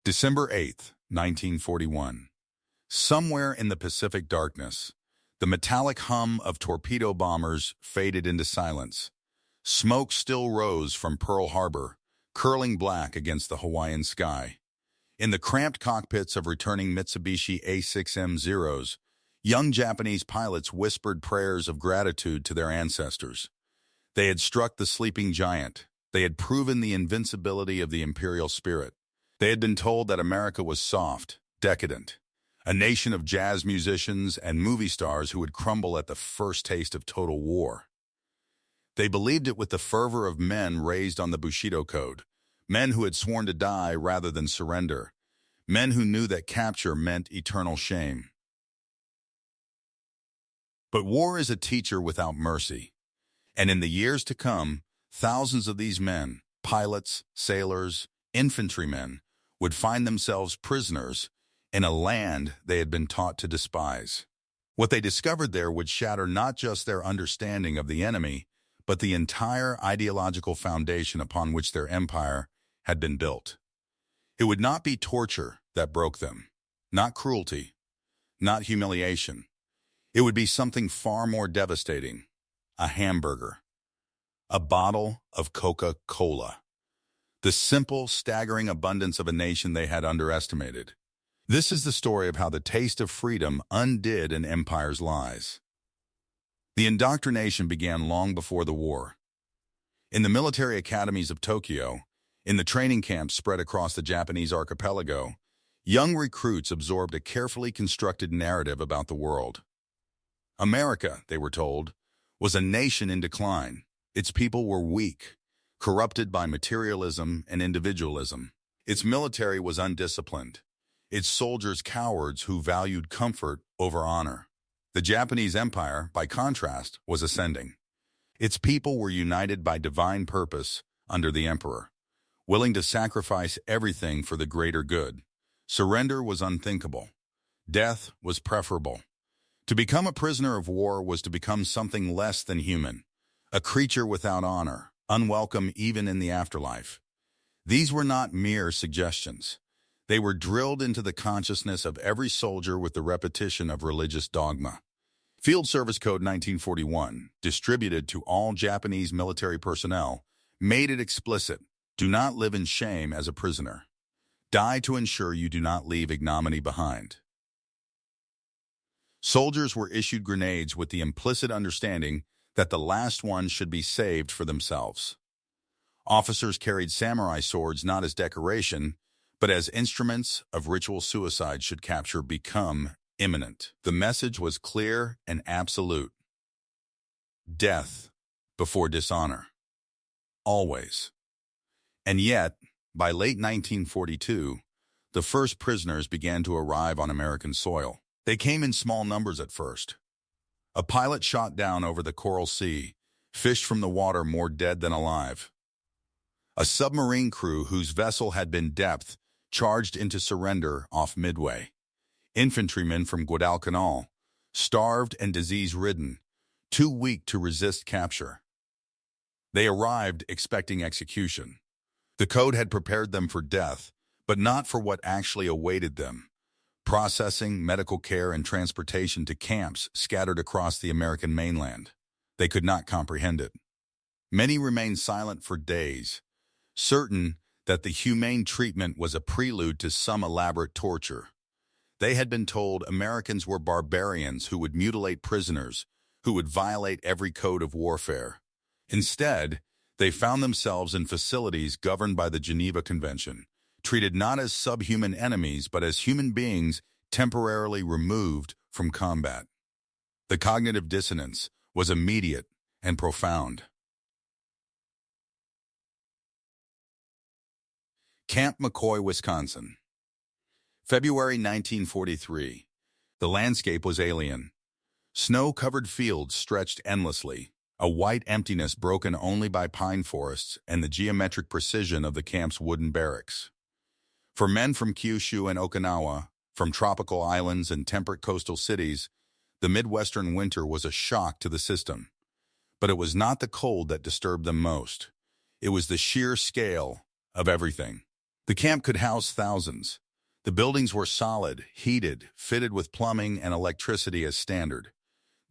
December 8th, 1941. Somewhere in the Pacific darkness, the metallic hum of torpedo bombers faded into silence. Smoke still rose from Pearl Harbor, curling black against the Hawaiian sky. In the cramped cockpits of returning Mitsubishi A6M-0s, young Japanese pilots whispered prayers of gratitude to their ancestors. They had struck the sleeping giant. They had proven the invincibility of the imperial spirit. They had been told that America was soft, decadent, a nation of jazz musicians and movie stars who would crumble at the first taste of total war. They believed it with the fervor of men raised on the Bushido Code, men who had sworn to die rather than surrender, men who knew that capture meant eternal shame. But war is a teacher without mercy, and in the years to come, thousands of these men, pilots, sailors, infantrymen, would find themselves prisoners in a land they had been taught to despise. What they discovered there would shatter not just their understanding of the enemy, but the entire ideological foundation upon which their empire had been built. It would not be torture that broke them, not cruelty, not humiliation. It would be something far more devastating: a hamburger, a bottle of Coca-Cola, the simple, staggering abundance of a nation they had underestimated. This is the story of how the taste of freedom undid an empire's lies. The indoctrination began long before the war. In the military academies of Tokyo, in the training camps spread across the Japanese archipelago, young recruits absorbed a carefully constructed narrative about the world. America, they were told, was a nation in decline. Its people were weak, corrupted by materialism and individualism. Its military was undisciplined, its soldiers cowards who valued comfort over honor. The Japanese Empire, by contrast, was ascending. Its people were united by divine purpose under the emperor, willing to sacrifice everything for the greater good. Surrender was unthinkable. Death was preferable. To become a prisoner of war was to become something less than human, a creature without honor, unwelcome even in the afterlife. These were not mere suggestions. They were drilled into the consciousness of every soldier with the repetition of religious dogma. Field Service Code 1941, distributed to all Japanese military personnel, made it explicit: do not live in shame as a prisoner. Die to ensure you do not leave ignominy behind. Soldiers were issued grenades with the implicit understanding that the last one should be saved for themselves. Officers carried samurai swords not as decoration, but as instruments of ritual suicide should capture become imminent. The message was clear and absolute: death before dishonor. Always. And yet, by late 1942, the first prisoners began to arrive on American soil. They came in small numbers at first. A pilot shot down over the Coral Sea, fished from the water more dead than alive. A submarine crew whose vessel had been depth charged into surrender off Midway. Infantrymen from Guadalcanal, starved and disease-ridden, too weak to resist capture. They arrived expecting execution. The code had prepared them for death, but not for what actually awaited them: processing, medical care, and transportation to camps scattered across the American mainland. They could not comprehend it. Many remained silent for days, certain that the humane treatment was a prelude to some elaborate torture. They had been told Americans were barbarians who would mutilate prisoners, who would violate every code of warfare. Instead, they found themselves in facilities governed by the Geneva Convention, treated not as subhuman enemies but as human beings temporarily removed from combat. The cognitive dissonance was immediate and profound. Camp McCoy, Wisconsin. February 1943. The landscape was alien. Snow-covered fields stretched endlessly, a white emptiness broken only by pine forests and the geometric precision of the camp's wooden barracks. For men from Kyushu and Okinawa, from tropical islands and temperate coastal cities, the Midwestern winter was a shock to the system. But it was not the cold that disturbed them most. It was the sheer scale of everything. The camp could house thousands. The buildings were solid, heated, fitted with plumbing and electricity as standard.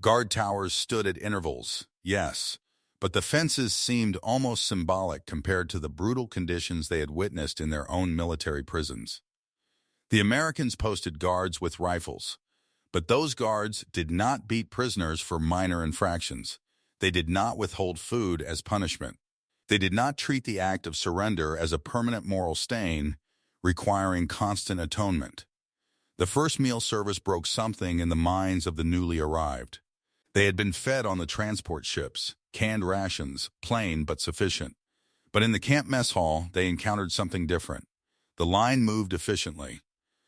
Guard towers stood at intervals, yes, but the fences seemed almost symbolic compared to the brutal conditions they had witnessed in their own military prisons. The Americans posted guards with rifles, but those guards did not beat prisoners for minor infractions. They did not withhold food as punishment. They did not treat the act of surrender as a permanent moral stain, requiring constant atonement. The first meal service broke something in the minds of the newly arrived. They had been fed on the transport ships, canned rations, plain but sufficient. But in the camp mess hall, they encountered something different. The line moved efficiently.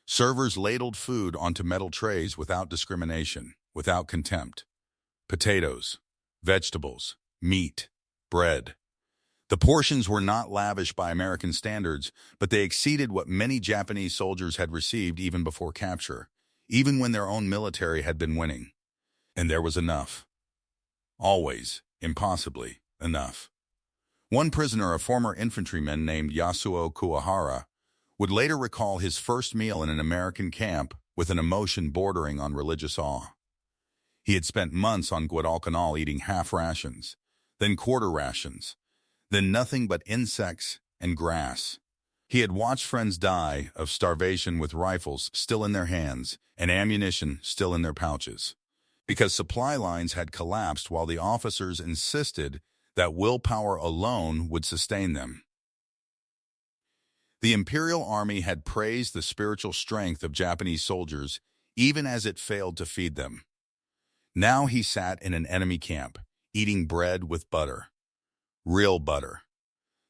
Servers ladled food onto metal trays without discrimination, without contempt. Potatoes, vegetables, meat, bread. The portions were not lavish by American standards, but they exceeded what many Japanese soldiers had received even before capture, even when their own military had been winning. And there was enough. Always, impossibly, enough. One prisoner, a former infantryman named Yasuo Kuwahara, would later recall his first meal in an American camp with an emotion bordering on religious awe. He had spent months on Guadalcanal eating half rations, then quarter rations, then nothing but insects and grass. He had watched friends die of starvation with rifles still in their hands and ammunition still in their pouches, because supply lines had collapsed while the officers insisted that willpower alone would sustain them. The Imperial Army had praised the spiritual strength of Japanese soldiers even as it failed to feed them. Now he sat in an enemy camp, eating bread with butter. Real butter.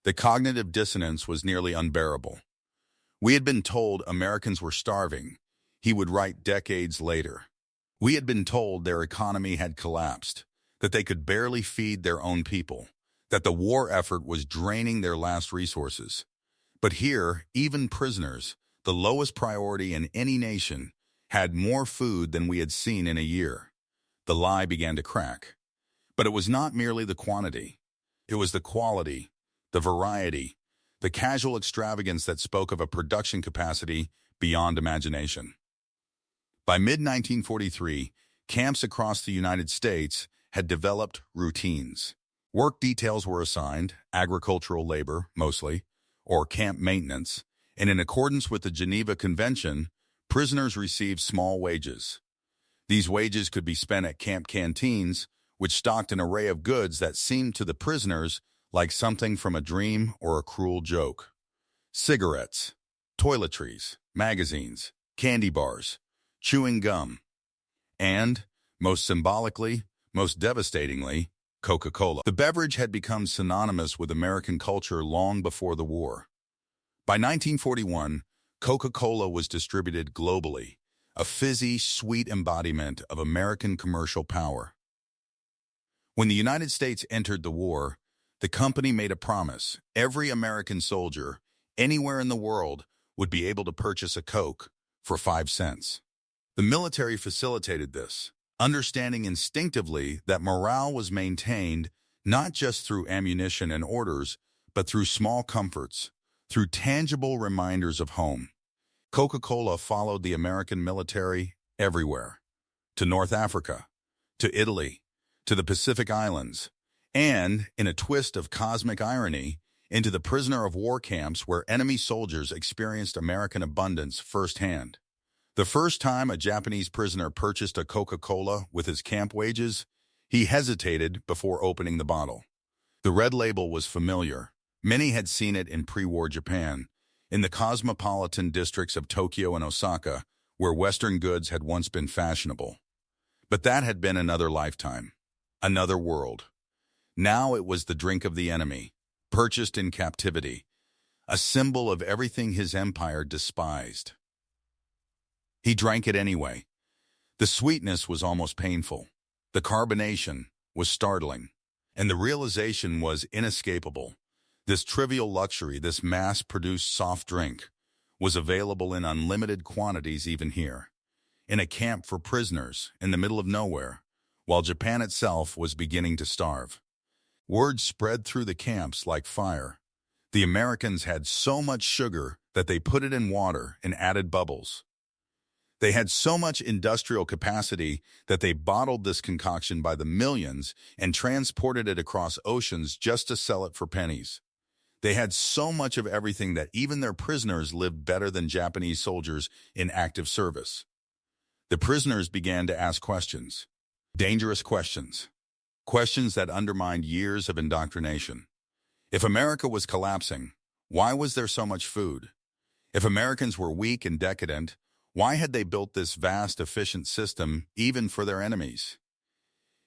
The cognitive dissonance was nearly unbearable. We had been told Americans were starving, he would write decades later. We had been told their economy had collapsed, that they could barely feed their own people, that the war effort was draining their last resources. But here, even prisoners, the lowest priority in any nation, had more food than we had seen in a year. The lie began to crack. But it was not merely the quantity. It was the quality, the variety, the casual extravagance that spoke of a production capacity beyond imagination. By mid-1943, camps across the United States had developed routines. Work details were assigned, agricultural labor, mostly, or camp maintenance, and in accordance with the Geneva Convention, prisoners received small wages. These wages could be spent at camp canteens, which stocked an array of goods that seemed to the prisoners like something from a dream or a cruel joke. Cigarettes, toiletries, magazines, candy bars, chewing gum, and, most symbolically, most devastatingly, Coca-Cola. The beverage had become synonymous with American culture long before the war. By 1941, Coca-Cola was distributed globally, a fizzy, sweet embodiment of American commercial power. When the United States entered the war, the company made a promise: every American soldier, anywhere in the world, would be able to purchase a Coke for 5 cents. The military facilitated this, understanding instinctively that morale was maintained not just through ammunition and orders, but through small comforts, through tangible reminders of home. Coca-Cola followed the American military everywhere, to North Africa, to Italy, to the Pacific Islands, and, in a twist of cosmic irony, into the prisoner of war camps where enemy soldiers experienced American abundance firsthand. The first time a Japanese prisoner purchased a Coca-Cola with his camp wages, he hesitated before opening the bottle. The red label was familiar. Many had seen it in pre-war Japan, in the cosmopolitan districts of Tokyo and Osaka, where Western goods had once been fashionable. But that had been another lifetime, another world. Now it was the drink of the enemy, purchased in captivity, a symbol of everything his empire despised. He drank it anyway. The sweetness was almost painful. The carbonation was startling. And the realization was inescapable. This trivial luxury, this mass-produced soft drink, was available in unlimited quantities even here, in a camp for prisoners in the middle of nowhere, while Japan itself was beginning to starve. Word spread through the camps like fire. The Americans had so much sugar that they put it in water and added bubbles. They had so much industrial capacity that they bottled this concoction by the millions and transported it across oceans just to sell it for pennies. They had so much of everything that even their prisoners lived better than Japanese soldiers in active service. The prisoners began to ask questions. Dangerous questions. Questions that undermined years of indoctrination. If America was collapsing, why was there so much food? If Americans were weak and decadent, why had they built this vast, efficient system even for their enemies?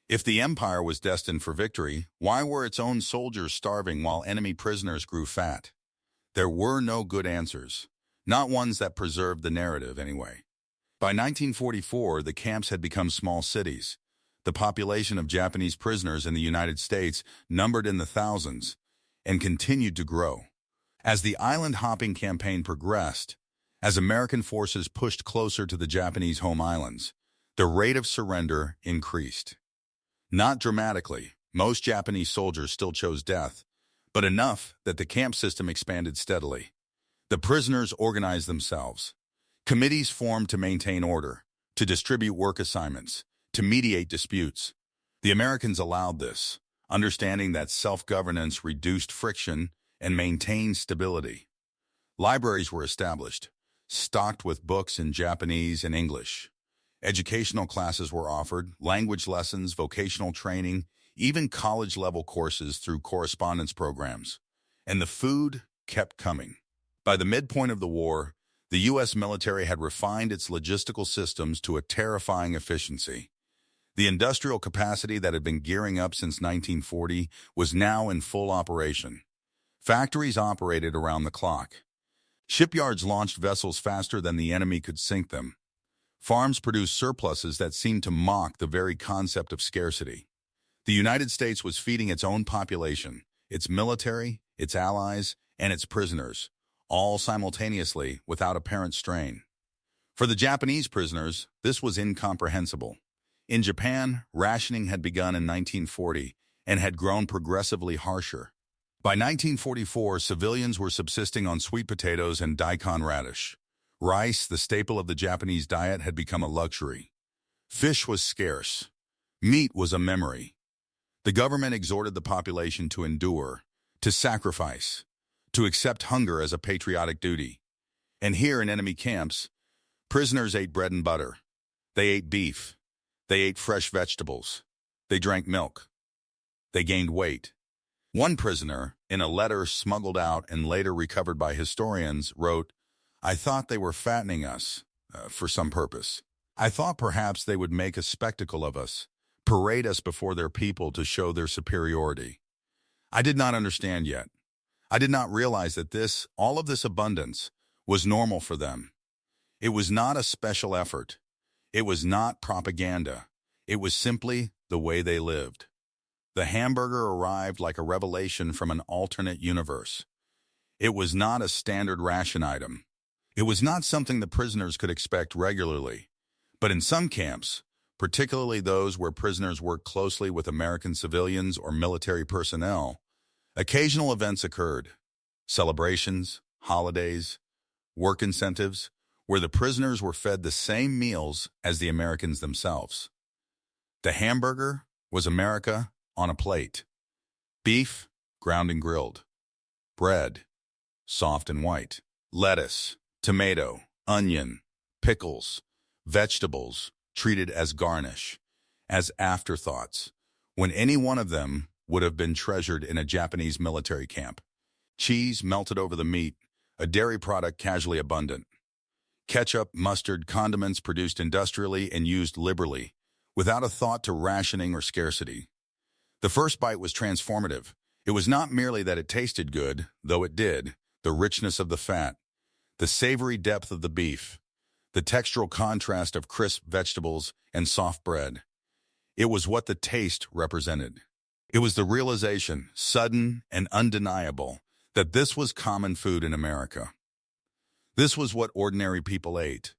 If the empire was destined for victory, why were its own soldiers starving while enemy prisoners grew fat? There were no good answers, not ones that preserved the narrative anyway. By 1944, the camps had become small cities. The population of Japanese prisoners in the United States numbered in the thousands and continued to grow. As the island-hopping campaign progressed, as American forces pushed closer to the Japanese home islands, the rate of surrender increased. Not dramatically, most Japanese soldiers still chose death, but enough that the camp system expanded steadily. The prisoners organized themselves. Committees formed to maintain order, to distribute work assignments, to mediate disputes. The Americans allowed this, understanding that self-governance reduced friction and maintained stability. Libraries were established, stocked with books in Japanese and English. Educational classes were offered, language lessons, vocational training, even college-level courses through correspondence programs. And the food kept coming. By the midpoint of the war, the U.S. military had refined its logistical systems to a terrifying efficiency. The industrial capacity that had been gearing up since 1940 was now in full operation. Factories operated around the clock. Shipyards launched vessels faster than the enemy could sink them. Farms produced surpluses that seemed to mock the very concept of scarcity. The United States was feeding its own population, its military, its allies, and its prisoners, all simultaneously without apparent strain. For the Japanese prisoners, this was incomprehensible. In Japan, rationing had begun in 1940 and had grown progressively harsher. By 1944, civilians were subsisting on sweet potatoes and daikon radish. Rice, the staple of the Japanese diet, had become a luxury. Fish was scarce. Meat was a memory. The government exhorted the population to endure, to sacrifice, to accept hunger as a patriotic duty. And here in enemy camps, prisoners ate bread and butter. They ate beef. They ate fresh vegetables. They drank milk. They gained weight. One prisoner, in a letter smuggled out and later recovered by historians, wrote, "I thought they were fattening us, for some purpose. I thought perhaps they would make a spectacle of us, parade us before their people to show their superiority. I did not understand yet. I did not realize that all of this abundance, was normal for them. It was not a special effort. It was not propaganda. It was simply the way they lived." The hamburger arrived like a revelation from an alternate universe. It was not a standard ration item. It was not something the prisoners could expect regularly. But in some camps, particularly those where prisoners worked closely with American civilians or military personnel, occasional events occurred. Celebrations, holidays, work incentives, where the prisoners were fed the same meals as the Americans themselves. The hamburger was America on a plate. Beef, ground and grilled. Bread, soft and white. Lettuce, tomato, onion, pickles, vegetables, treated as garnish, as afterthoughts, when any one of them would have been treasured in a Japanese military camp. Cheese melted over the meat, a dairy product casually abundant. Ketchup, mustard, condiments produced industrially and used liberally, without a thought to rationing or scarcity. The first bite was transformative. It was not merely that it tasted good, though it did, the richness of the fat, the savory depth of the beef, the textural contrast of crisp vegetables and soft bread. It was what the taste represented. It was the realization, sudden and undeniable, that this was common food in America. This was what ordinary people ate.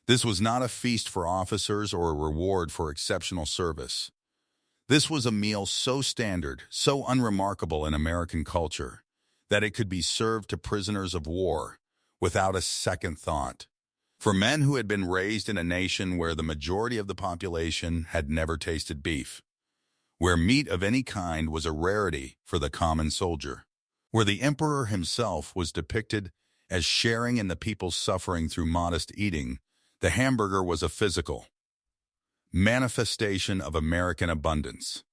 This was not a feast for officers or a reward for exceptional service. This was a meal so standard, so unremarkable in American culture, that it could be served to prisoners of war, without a second thought. For men who had been raised in a nation where the majority of the population had never tasted beef, where meat of any kind was a rarity for the common soldier, where the emperor himself was depicted as sharing in the people's suffering through modest eating, the hamburger was a physical manifestation of American abundance.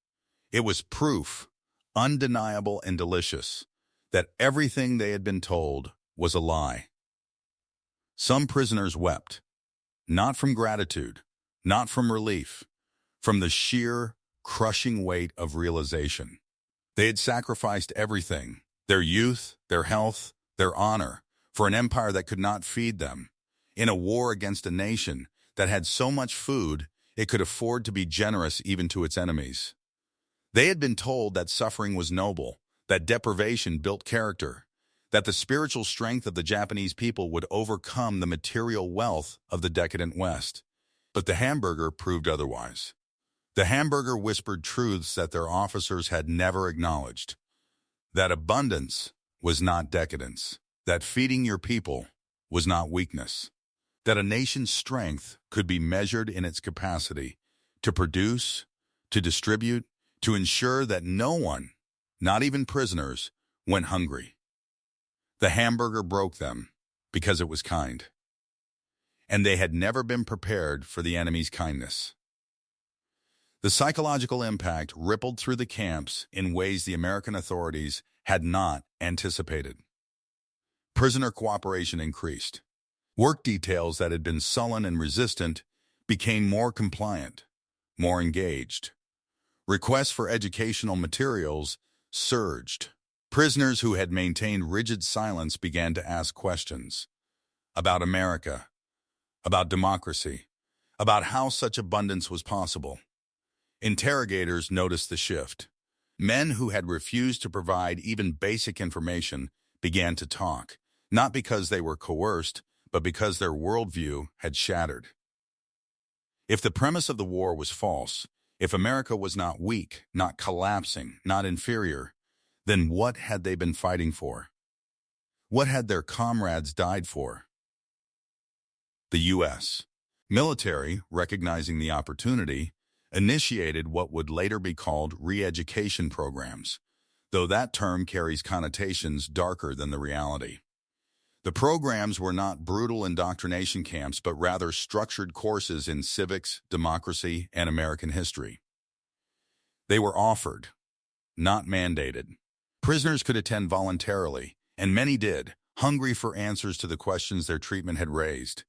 It was proof, undeniable and delicious, that everything they had been told was a lie. Some prisoners wept, not from gratitude, not from relief, from the sheer, crushing weight of realization. They had sacrificed everything, their youth, their health, their honor, for an empire that could not feed them, in a war against a nation that had so much food it could afford to be generous even to its enemies. They had been told that suffering was noble, that deprivation built character, that the spiritual strength of the Japanese people would overcome the material wealth of the decadent West. But the hamburger proved otherwise. The hamburger whispered truths that their officers had never acknowledged. That abundance was not decadence. That feeding your people was not weakness. That a nation's strength could be measured in its capacity to produce, to distribute, to ensure that no one, not even prisoners, went hungry. The hamburger broke them because it was kind. And they had never been prepared for the enemy's kindness. The psychological impact rippled through the camps in ways the American authorities had not anticipated. Prisoner cooperation increased. Work details that had been sullen and resistant became more compliant, more engaged. Requests for educational materials surged. Prisoners who had maintained rigid silence began to ask questions about America, about democracy, about how such abundance was possible. Interrogators noticed the shift. Men who had refused to provide even basic information began to talk, not because they were coerced, but because their worldview had shattered. If the premise of the war was false, if America was not weak, not collapsing, not inferior, then what had they been fighting for? What had their comrades died for? The U.S. military, recognizing the opportunity, initiated what would later be called re-education programs, though that term carries connotations darker than the reality. The programs were not brutal indoctrination camps, but rather structured courses in civics, democracy, and American history. They were offered, not mandated. Prisoners could attend voluntarily, and many did, hungry for answers to the questions their treatment had raised.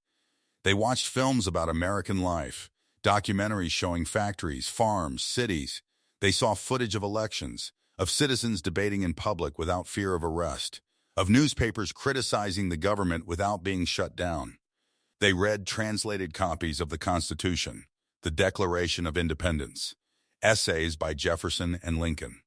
They watched films about American life, documentaries showing factories, farms, cities. They saw footage of elections, of citizens debating in public without fear of arrest, of newspapers criticizing the government without being shut down. They read translated copies of the Constitution, the Declaration of Independence, essays by Jefferson and Lincoln.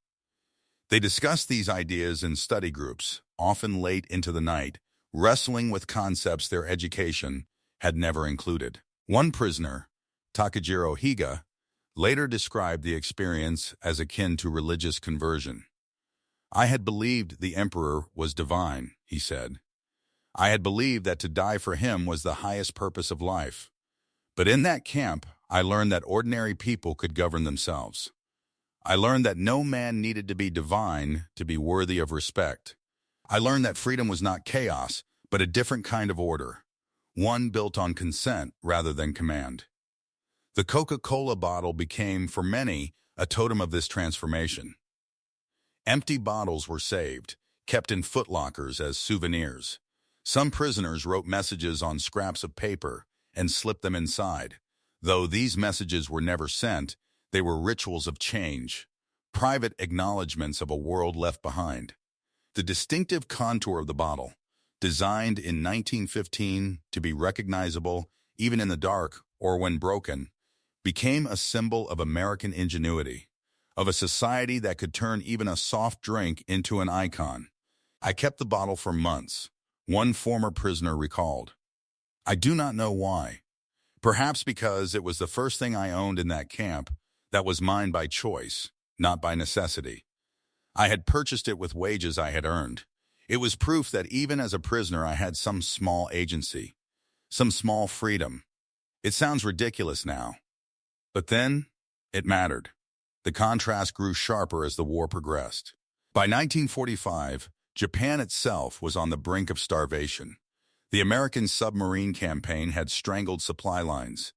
They discussed these ideas in study groups, often late into the night, wrestling with concepts their education had never included. One prisoner, Takajiro Higa, later described the experience as akin to religious conversion. "I had believed the emperor was divine," he said. "I had believed that to die for him was the highest purpose of life. But in that camp, I learned that ordinary people could govern themselves. I learned that no man needed to be divine to be worthy of respect. I learned that freedom was not chaos, but a different kind of order, one built on consent rather than command." The Coca-Cola bottle became, for many, a totem of this transformation. Empty bottles were saved, kept in footlockers as souvenirs. Some prisoners wrote messages on scraps of paper and slipped them inside. Though these messages were never sent, they were rituals of change, private acknowledgments of a world left behind. The distinctive contour of the bottle, designed in 1915 to be recognizable even in the dark or when broken, became a symbol of American ingenuity, of a society that could turn even a soft drink into an icon. "I kept the bottle for months," one former prisoner recalled. "I do not know why. Perhaps because it was the first thing I owned in that camp that was mine by choice, not by necessity. I had purchased it with wages I had earned. It was proof that even as a prisoner I had some small agency, some small freedom. It sounds ridiculous now, but then it mattered. The contrast grew sharper as the war progressed. By 1945, Japan itself was on the brink of starvation. The American submarine campaign had strangled supply lines.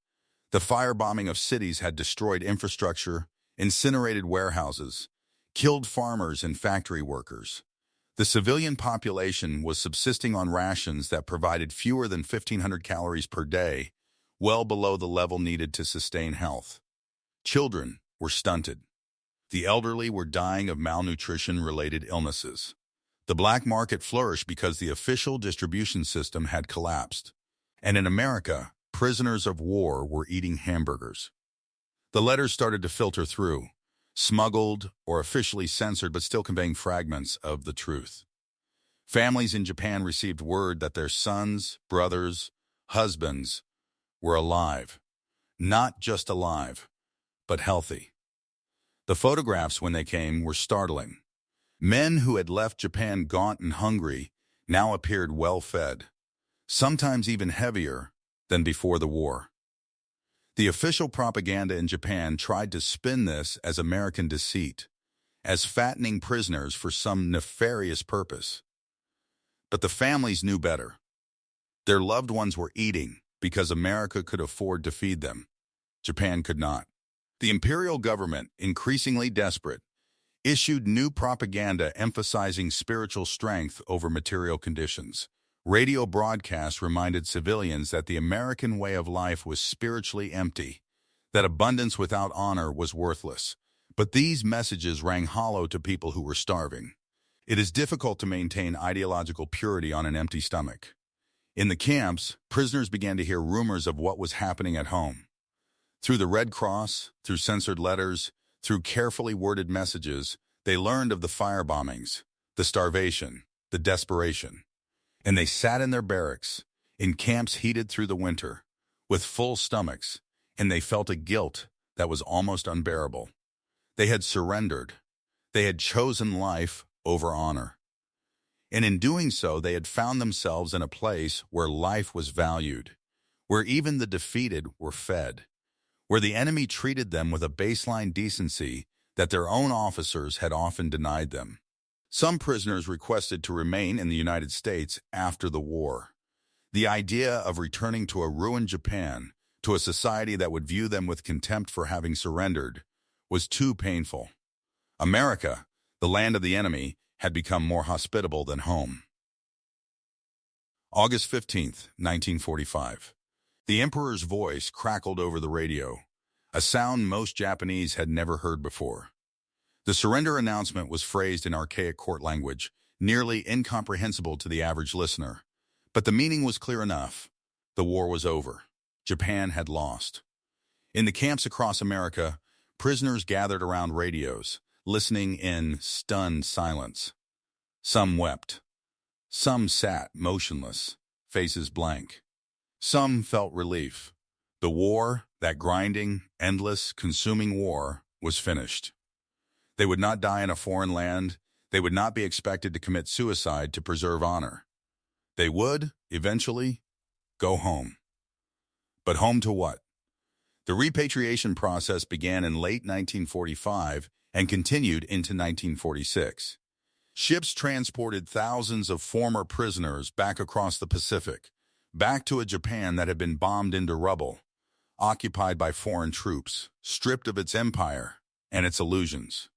The firebombing of cities had destroyed infrastructure, incinerated warehouses, killed farmers and factory workers. The civilian population was subsisting on rations that provided fewer than 1,500 calories per day, well below the level needed to sustain health. Children were stunted. The elderly were dying of malnutrition-related illnesses. The black market flourished because the official distribution system had collapsed. And in America, prisoners of war were eating hamburgers. The letters started to filter through, smuggled or officially censored but still conveying fragments of the truth. Families in Japan received word that their sons, brothers, husbands were alive. Not just alive, but healthy. The photographs, when they came, were startling. Men who had left Japan gaunt and hungry now appeared well-fed, sometimes even heavier than before the war. The official propaganda in Japan tried to spin this as American deceit, as fattening prisoners for some nefarious purpose. But the families knew better. Their loved ones were eating because America could afford to feed them. Japan could not. The imperial government, increasingly desperate, issued new propaganda emphasizing spiritual strength over material conditions. Radio broadcasts reminded civilians that the American way of life was spiritually empty, that abundance without honor was worthless. But these messages rang hollow to people who were starving. It is difficult to maintain ideological purity on an empty stomach. In the camps, prisoners began to hear rumors of what was happening at home. Through the Red Cross, through censored letters, through carefully worded messages, they learned of the firebombings, the starvation, the desperation. And they sat in their barracks, in camps heated through the winter, with full stomachs, and they felt a guilt that was almost unbearable. They had surrendered. They had chosen life over honor. And in doing so, they had found themselves in a place where life was valued, where even the defeated were fed, where the enemy treated them with a baseline decency that their own officers had often denied them. Some prisoners requested to remain in the United States after the war. The idea of returning to a ruined Japan, to a society that would view them with contempt for having surrendered, was too painful. America, the land of the enemy, had become more hospitable than home. August 15th, 1945. The Emperor's voice crackled over the radio, a sound most Japanese had never heard before. The surrender announcement was phrased in archaic court language, nearly incomprehensible to the average listener. But the meaning was clear enough. The war was over. Japan had lost. In the camps across America, prisoners gathered around radios, listening in stunned silence. Some wept. Some sat motionless, faces blank. Some felt relief. The war, that grinding, endless, consuming war, was finished. They would not die in a foreign land. They would not be expected to commit suicide to preserve honor. They would, eventually, go home. But home to what? The repatriation process began in late 1945 and continued into 1946. Ships transported thousands of former prisoners back across the Pacific, back to a Japan that had been bombed into rubble, occupied by foreign troops, stripped of its empire and its illusions.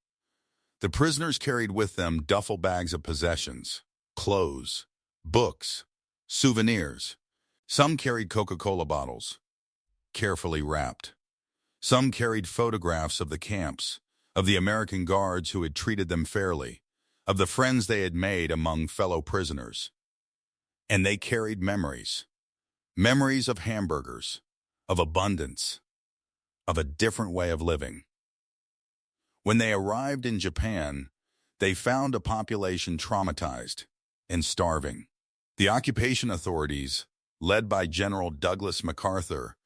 The prisoners carried with them duffel bags of possessions, clothes, books, souvenirs. Some carried Coca-Cola bottles, carefully wrapped. Some carried photographs of the camps, of the American guards who had treated them fairly, of the friends they had made among fellow prisoners. And they carried memories. Memories of hamburgers, of abundance, of a different way of living. When they arrived in Japan, they found a population traumatized and starving. The occupation authorities, led by General Douglas MacArthur,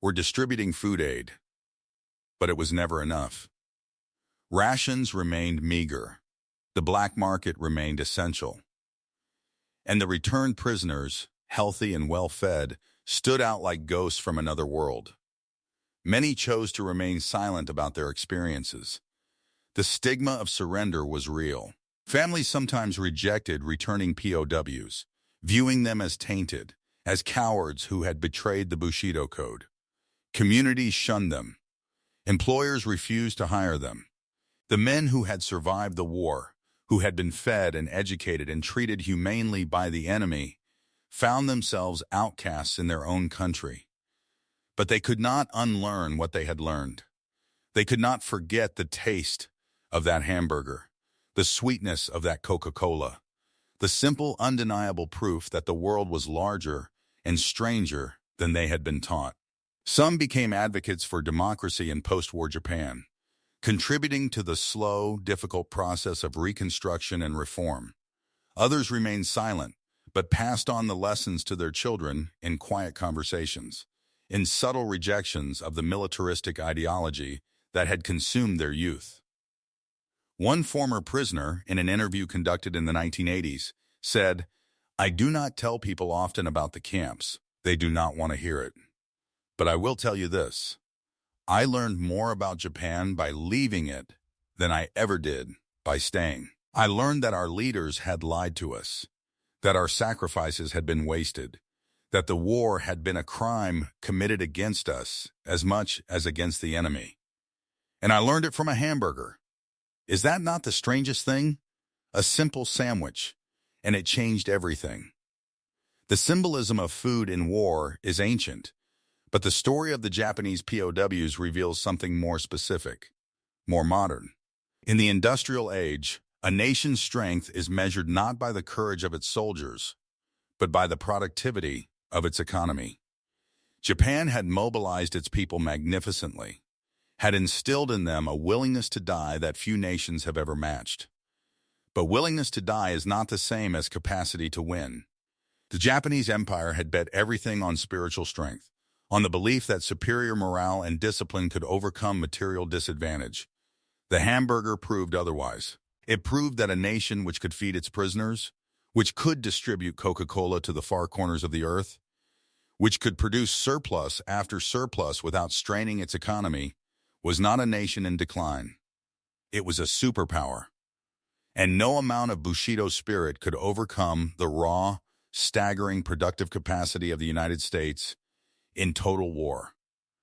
were distributing food aid, but it was never enough. Rations remained meager. The black market remained essential. And the returned prisoners, healthy and well-fed, stood out like ghosts from another world. Many chose to remain silent about their experiences. The stigma of surrender was real. Families sometimes rejected returning POWs, viewing them as tainted, as cowards who had betrayed the Bushido Code. Communities shunned them. Employers refused to hire them. The men who had survived the war, who had been fed and educated and treated humanely by the enemy, found themselves outcasts in their own country. But they could not unlearn what they had learned. They could not forget the taste of that hamburger, the sweetness of that Coca-Cola, the simple, undeniable proof that the world was larger and stranger than they had been taught. Some became advocates for democracy in post-war Japan, contributing to the slow, difficult process of reconstruction and reform. Others remained silent, but passed on the lessons to their children in quiet conversations, in subtle rejections of the militaristic ideology that had consumed their youth. One former prisoner, in an interview conducted in the 1980s, said, "I do not tell people often about the camps. They do not want to hear it. But I will tell you this. I learned more about Japan by leaving it than I ever did by staying. I learned that our leaders had lied to us, that our sacrifices had been wasted, that the war had been a crime committed against us as much as against the enemy. And I learned it from a hamburger. Is that not the strangest thing? A simple sandwich, and it changed everything." The symbolism of food in war is ancient, but the story of the Japanese POWs reveals something more specific, more modern. In the industrial age, a nation's strength is measured not by the courage of its soldiers, but by the productivity of its economy. Japan had mobilized its people magnificently, had instilled in them a willingness to die that few nations have ever matched. But willingness to die is not the same as capacity to win. The Japanese Empire had bet everything on spiritual strength, on the belief that superior morale and discipline could overcome material disadvantage. The hamburger proved otherwise. It proved that a nation which could feed its prisoners, which could distribute Coca-Cola to the far corners of the earth, which could produce surplus after surplus without straining its economy, was not a nation in decline. It was a superpower. And no amount of Bushido spirit could overcome the raw, staggering productive capacity of the United States in total war.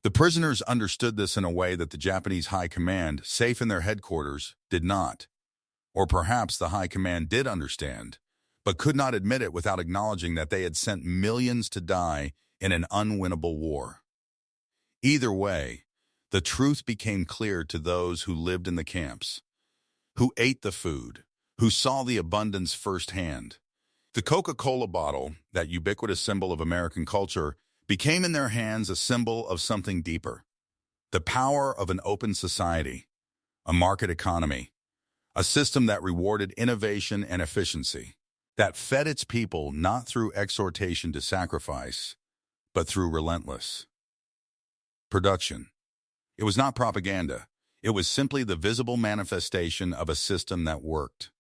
The prisoners understood this in a way that the Japanese High Command, safe in their headquarters, did not. Or perhaps the High Command did understand, but could not admit it without acknowledging that they had sent millions to die in an unwinnable war. Either way, the truth became clear to those who lived in the camps, who ate the food, who saw the abundance firsthand. The Coca-Cola bottle, that ubiquitous symbol of American culture, became in their hands a symbol of something deeper. The power of an open society, a market economy, a system that rewarded innovation and efficiency, that fed its people not through exhortation to sacrifice, but through relentless production. It was not propaganda. It was simply the visible manifestation of a system that worked.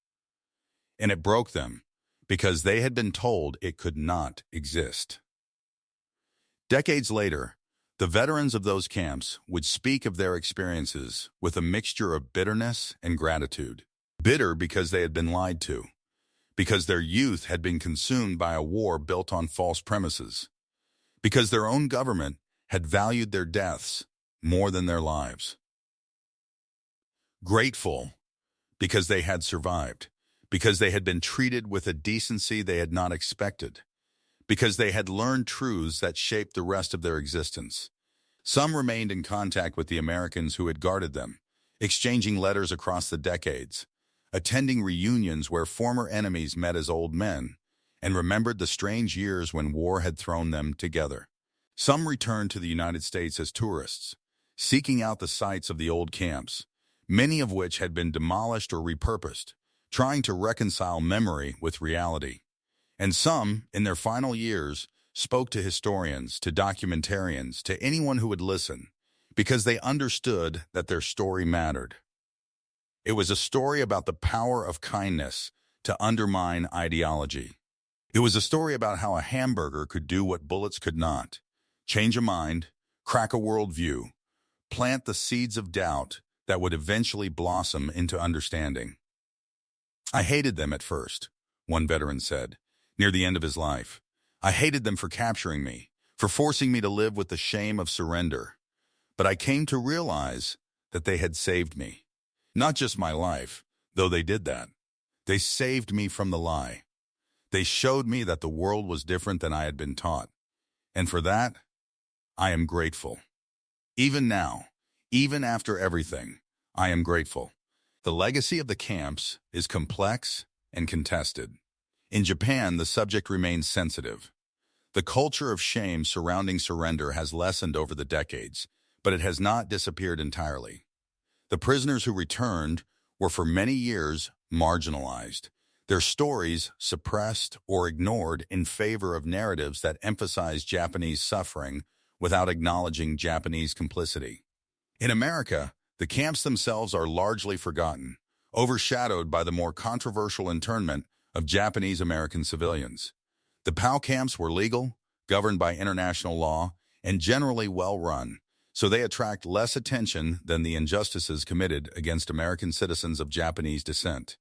And it broke them because they had been told it could not exist. Decades later, the veterans of those camps would speak of their experiences with a mixture of bitterness and gratitude. Bitter because they had been lied to, because their youth had been consumed by a war built on false premises, because their own government had valued their deaths more than their lives. Grateful because they had survived, because they had been treated with a decency they had not expected, because they had learned truths that shaped the rest of their existence. Some remained in contact with the Americans who had guarded them, exchanging letters across the decades, attending reunions where former enemies met as old men, and remembered the strange years when war had thrown them together. Some returned to the United States as tourists, seeking out the sites of the old camps, many of which had been demolished or repurposed, trying to reconcile memory with reality. And some, in their final years, spoke to historians, to documentarians, to anyone who would listen, because they understood that their story mattered. It was a story about the power of kindness to undermine ideology, It was a story about how a hamburger could do what bullets could not: change a mind, crack a worldview, plant the seeds of doubt that would eventually blossom into understanding. "I hated them at first," one veteran said, near the end of his life. "I hated them for capturing me, for forcing me to live with the shame of surrender. But I came to realize that they had saved me. Not just my life, though they did that. They saved me from the lie. They showed me that the world was different than I had been taught. And for that, I am grateful. Even now, even after everything, I am grateful." The legacy of the camps is complex and contested. In Japan, the subject remains sensitive. The culture of shame surrounding surrender has lessened over the decades, but it has not disappeared entirely. The prisoners who returned were for many years marginalized, their stories suppressed or ignored in favor of narratives that emphasize Japanese suffering without acknowledging Japanese complicity. In America, the camps themselves are largely forgotten, overshadowed by the more controversial internment of Japanese American civilians. The POW camps were legal, governed by international law, and generally well-run, so they attract less attention than the injustices committed against American citizens of Japanese descent.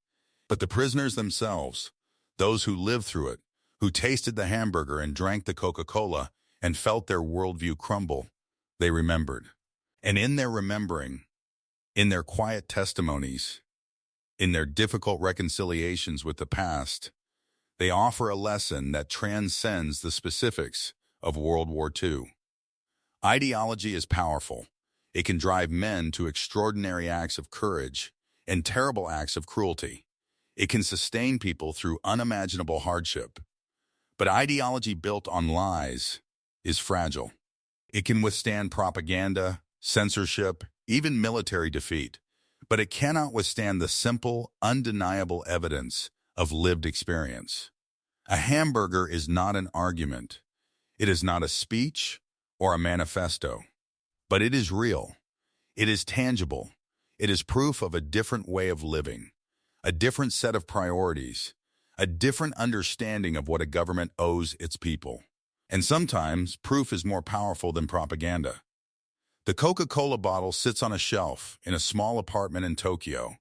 But the prisoners themselves, those who lived through it, who tasted the hamburger and drank the Coca-Cola and felt their worldview crumble, they remembered. And in their remembering, in their quiet testimonies, in their difficult reconciliations with the past, they offer a lesson that transcends the specifics of World War II. Ideology is powerful. It can drive men to extraordinary acts of courage and terrible acts of cruelty. It can sustain people through unimaginable hardship. But ideology built on lies is fragile. It can withstand propaganda, censorship, even military defeat, but it cannot withstand the simple, undeniable evidence of lived experience. A hamburger is not an argument. It is not a speech or a manifesto, but it is real. It is tangible. It is proof of a different way of living, a different set of priorities, a different understanding of what a government owes its people. And sometimes proof is more powerful than propaganda. The Coca-Cola bottle sits on a shelf in a small apartment in Tokyo.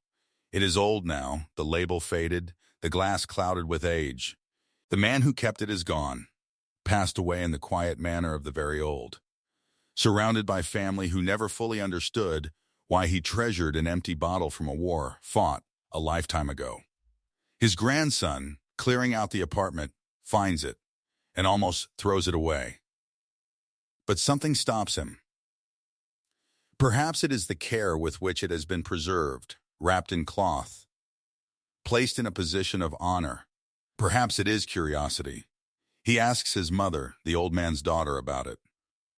It is old now, the label faded, the glass clouded with age. The man who kept it is gone, passed away in the quiet manner of the very old, surrounded by family who never fully understood why he treasured an empty bottle from a war fought a lifetime ago. His grandson, clearing out the apartment, finds it and almost throws it away. But something stops him. Perhaps it is the care with which it has been preserved, wrapped in cloth, placed in a position of honor. Perhaps it is curiosity. He asks his mother, the old man's daughter, about it.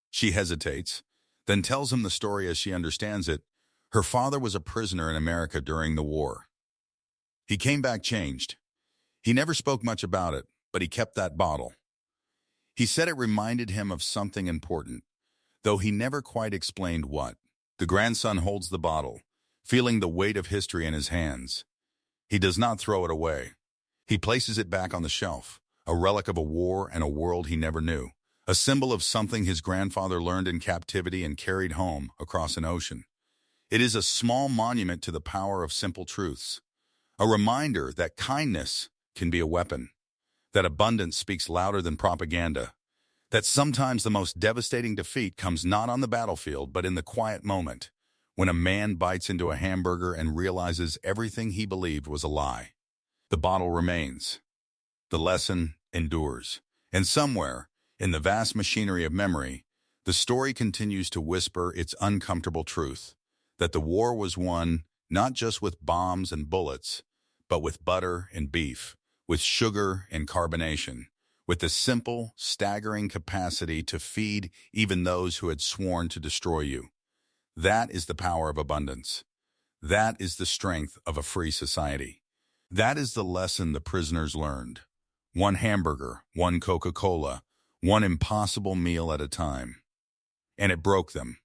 She hesitates, then tells him the story as she understands it. Her father was a prisoner in America during the war. He came back changed. He never spoke much about it, but he kept that bottle. He said it reminded him of something important, though he never quite explained what. The grandson holds the bottle, feeling the weight of history in his hands. He does not throw it away. He places it back on the shelf, a relic of a war and a world he never knew, a symbol of something his grandfather learned in captivity and carried home across an ocean. It is a small monument to the power of simple truths, a reminder that kindness can be a weapon, that abundance speaks louder than propaganda, that sometimes the most devastating defeat comes not on the battlefield but in the quiet moment, when a man bites into a hamburger and realizes everything he believed was a lie. The bottle remains. The lesson endures. And somewhere, in the vast machinery of memory, the story continues to whisper its uncomfortable truth, that the war was won not just with bombs and bullets, but with butter and beef, with sugar and carbonation, with the simple, staggering capacity to feed even those who had sworn to destroy you. That is the power of abundance. That is the strength of a free society. That is the lesson the prisoners learned. One hamburger, one Coca-Cola, one impossible meal at a time. And it broke them.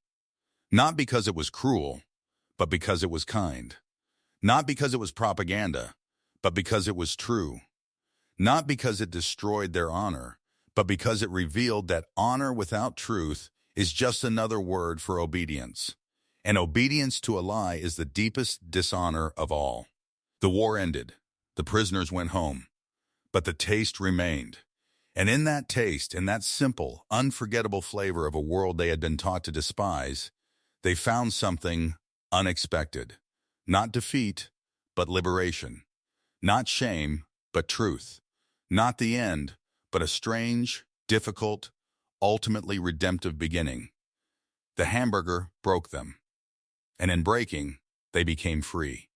Not because it was cruel, but because it was kind. Not because it was propaganda, but because it was true. not because it destroyed their honor, but because it revealed that honor without truth is just another word for obedience. And obedience to a lie is the deepest dishonor of all. The war ended. The prisoners went home. But the taste remained. And in that taste, in that simple, unforgettable flavor of a world they had been taught to despise, they found something unexpected. Not defeat, but liberation. Not shame, but truth. Not the end, but a strange, difficult, ultimately redemptive beginning. The hamburger broke them. And in breaking, they became free.